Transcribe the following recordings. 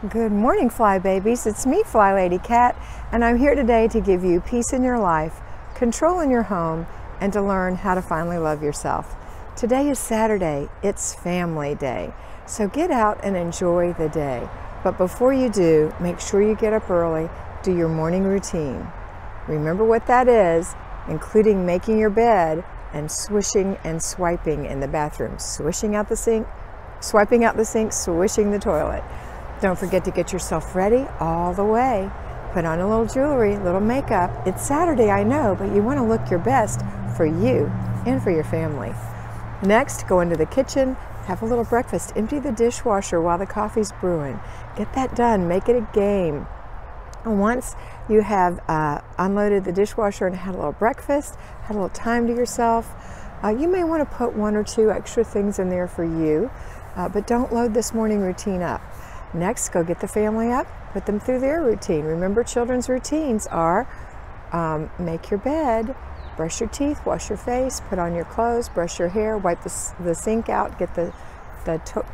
Good morning, Fly Babies. It's me, FlyLady Kat, and I'm here today to give you peace in your life, control in your home, and to learn how to finally love yourself. Today is Saturday. It's family day. So get out and enjoy the day. But before you do, make sure you get up early, do your morning routine. Remember what that is, including making your bed and swishing and swiping in the bathroom. Swishing out the sink, swiping out the sink, swishing the toilet. Don't forget to get yourself ready all the way. Put on a little jewelry, a little makeup. It's Saturday, I know, but you want to look your best for you and for your family. Next, go into the kitchen, have a little breakfast. Empty the dishwasher while the coffee's brewing. Get that done. Make it a game. And once you have unloaded the dishwasher and had a little breakfast, had a little time to yourself, you may want to put one or two extra things in there for you, but don't load this morning routine up. Next, go get the family up, put them through their routine. Remember, children's routines are make your bed, brush your teeth, wash your face, put on your clothes, brush your hair, wipe the sink out, get the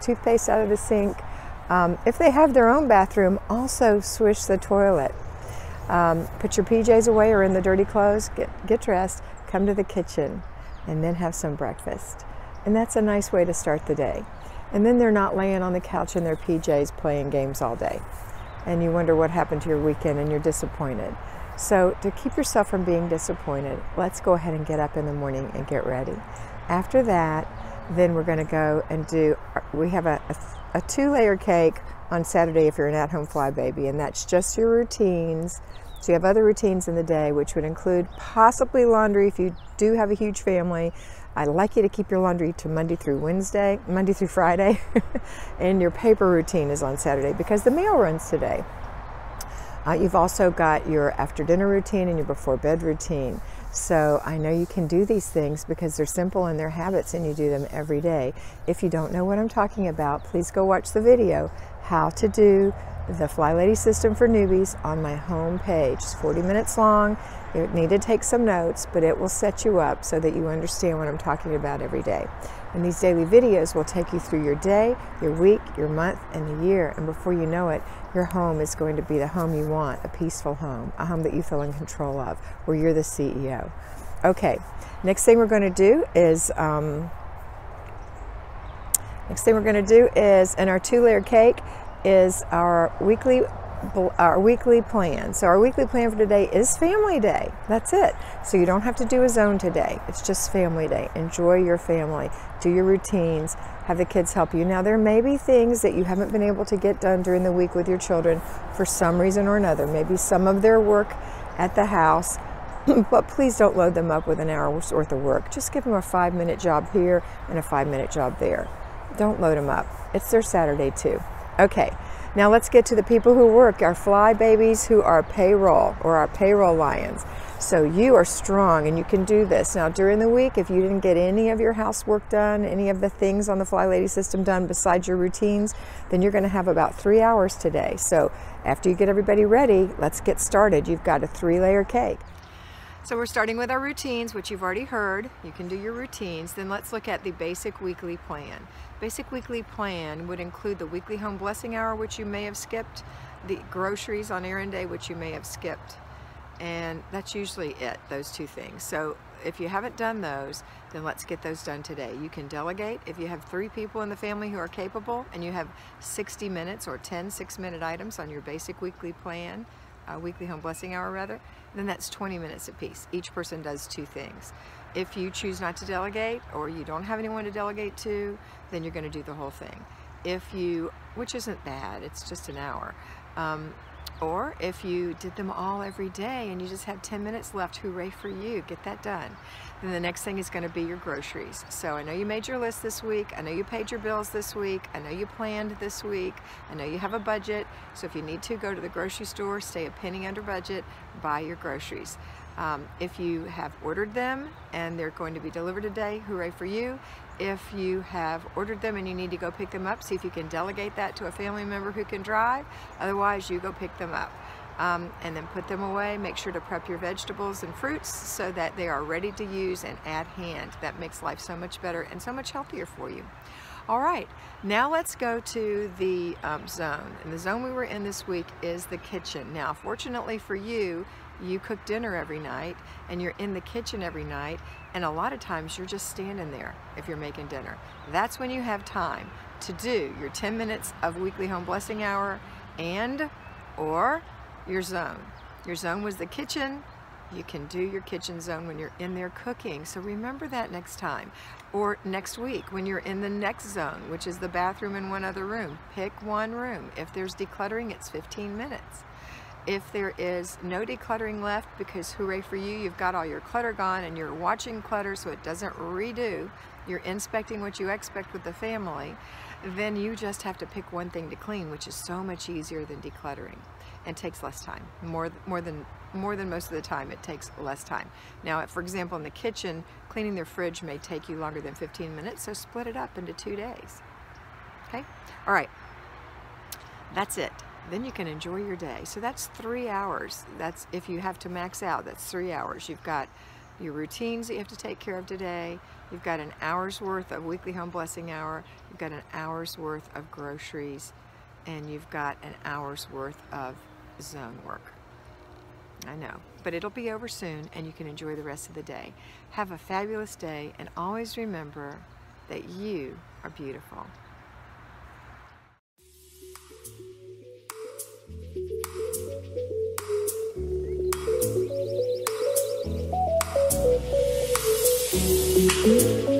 toothpaste out of the sink. If they have their own bathroom, also swish the toilet. Put your PJs away or in the dirty clothes, get dressed, come to the kitchen, and then have some breakfast. And that's a nice way to start the day. And then they're not laying on the couch in their PJs playing games all day. And you wonder what happened to your weekend and you're disappointed. So to keep yourself from being disappointed, let's go ahead and get up in the morning and get ready. After that, then we're going to go and we have a 2-layer cake on Saturday if you're an at-home fly baby, and that's just your routines. So you have other routines in the day, which would include possibly laundry if you do have a huge family. I'd like you to keep your laundry to Monday through Friday, and your paper routine is on Saturday because the mail runs today. You've also got your after dinner routine and your before bed routine. So I know you can do these things because they're simple and they're habits and you do them every day. If you don't know what I'm talking about, please go watch the video, How to Do the FlyLady System for Newbies, on my home page. It's 40 minutes long. You need to take some notes, but it will set you up so that you understand what I'm talking about every day. And these daily videos will take you through your day, your week, your month, and the year. And before you know it, your home is going to be the home you want, a peaceful home, a home that you feel in control of, where you're the CEO. Okay, next thing we're going to do is, in our 2-layer cake is our weekly plan. So our weekly plan for today is family day. That's it. So you don't have to do a zone today. It's just family day. Enjoy your family. Do your routines. Have the kids help you. Now, there may be things that you haven't been able to get done during the week with your children for some reason or another. Maybe some of their work at the house, but please don't load them up with an hour's worth of work. Just give them a 5-minute job here and a 5-minute job there. Don't load them up. It's their Saturday too. Okay, now let's get to the people who work, our fly babies who are payroll, or our payroll lions. So you are strong and you can do this. Now during the week, if you didn't get any of your housework done, any of the things on the FlyLady system done besides your routines, then you're going to have about 3 hours today. So after you get everybody ready, let's get started. You've got a 3-layer cake. So we're starting with our routines, which you've already heard. You can do your routines. Then let's look at the basic weekly plan. Basic weekly plan would include the weekly home blessing hour, which you may have skipped, the groceries on errand day, which you may have skipped, and that's usually it, those 2 things. So if you haven't done those, then let's get those done today. You can delegate. If you have 3 people in the family who are capable and you have 60 minutes or 10 6-minute items on your basic weekly plan, weekly home blessing hour rather, then that's 20 minutes apiece. Each person does 2 things. If you choose not to delegate, or you don't have anyone to delegate to, then you're going to do the whole thing. Which isn't bad, it's just an hour. Or if you did them all every day and you just have 10 minutes left, hooray for you, get that done. Then the next thing is going to be your groceries. So I know you made your list this week, I know you paid your bills this week, I know you planned this week, I know you have a budget, so if you need to, go to the grocery store, stay a penny under budget, buy your groceries. If you have ordered them and they're going to be delivered today, hooray for you. If you have ordered them and you need to go pick them up, see if you can delegate that to a family member who can drive. Otherwise, you go pick them up. And then put them away. Make sure to prep your vegetables and fruits so that they are ready to use and at hand. That makes life so much better and so much healthier for you. All right, now let's go to the zone. And the zone we were in this week is the kitchen. Now, fortunately for you, you cook dinner every night and you're in the kitchen every night, and a lot of times you're just standing there if you're making dinner. That's when you have time to do your 10 minutes of weekly home blessing hour or your zone. Your zone was the kitchen. You can do your kitchen zone when you're in there cooking. So remember that next time. Or next week when you're in the next zone, which is the bathroom and one other room. Pick one room. If there's decluttering, it's 15 minutes. If there is no decluttering left, because hooray for you, you've got all your clutter gone and you're watching clutter so it doesn't redo, you're inspecting what you expect with the family, then you just have to pick one thing to clean, which is so much easier than decluttering and takes less time. More than most of the time, it takes less time. Now, for example, in the kitchen, cleaning their fridge may take you longer than 15 minutes, so split it up into 2 days. Okay? All right. That's it. Then you can enjoy your day. So that's 3 hours. That's if you have to max out, that's 3 hours. You've got your routines that you have to take care of today. You've got an hour's worth of weekly home blessing hour. You've got an hour's worth of groceries, and you've got an hour's worth of zone work. I know, but it'll be over soon and you can enjoy the rest of the day. Have a fabulous day, and always remember that you are beautiful. Thank you.